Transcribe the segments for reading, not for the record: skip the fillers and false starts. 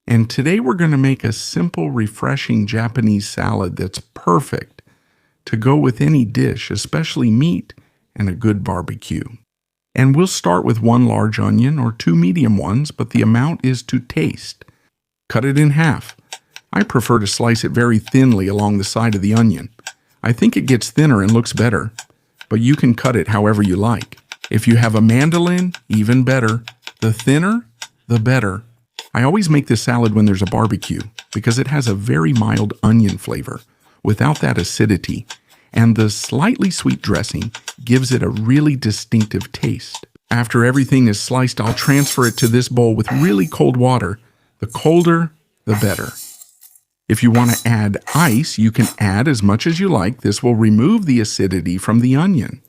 And today we're going to make a simple, refreshing Japanese salad that's perfect to go with any dish, especially meat and a good barbecue. And we'll start with 1 large onion or 2 medium ones, but the amount is to taste. Cut it in half. I prefer to slice it very thinly along the side of the onion. I think it gets thinner and looks better, but you can cut it however you like. If you have a mandolin, even better. The thinner, the better. I always make this salad when there's a barbecue because it has a very mild onion flavor without that acidity, and the slightly sweet dressing gives it a really distinctive taste. After everything is sliced, I'll transfer it to this bowl with really cold water. The colder, the better. If you want to add ice, you can add as much as you like. This will remove the acidity from the onion.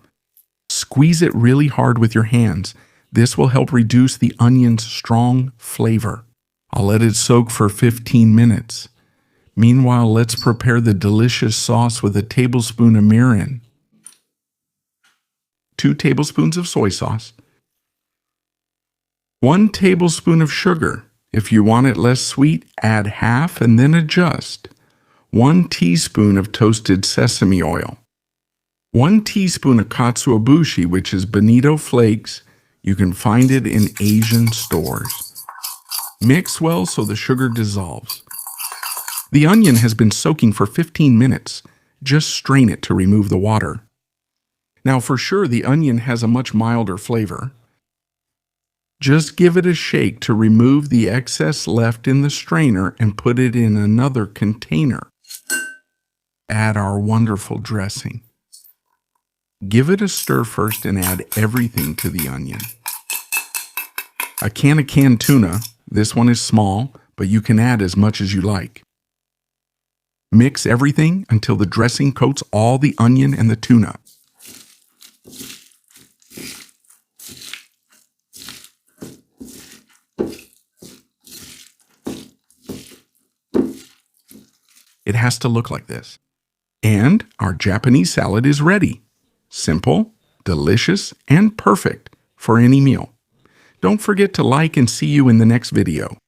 Squeeze it really hard with your hands. This will help reduce the onion's strong flavor. I'll let it soak for 15 minutes. Meanwhile, let's prepare the delicious sauce with a tablespoon of mirin, 2 tablespoons of soy sauce, 1 tablespoon of sugar. If you want it less sweet, add half and then adjust. 1 teaspoon of toasted sesame oil, 1 teaspoon of katsuobushi, which is bonito flakes. You can find it in Asian stores. Mix well so the sugar dissolves. The onion has been soaking for 15 minutes. Just strain it to remove the water. Now for sure the onion has a much milder flavor. Just give it a shake to remove the excess left in the strainer and put it in another container. Add our wonderful dressing. Give it a stir first and add everything to the onion. A can of canned tuna. This one is small, but you can add as much as you like. Mix everything until the dressing coats all the onion and the tuna. It has to look like this. And our Japanese salad is ready. Simple, delicious, and perfect for any meal. Don't forget to like and see you in the next video.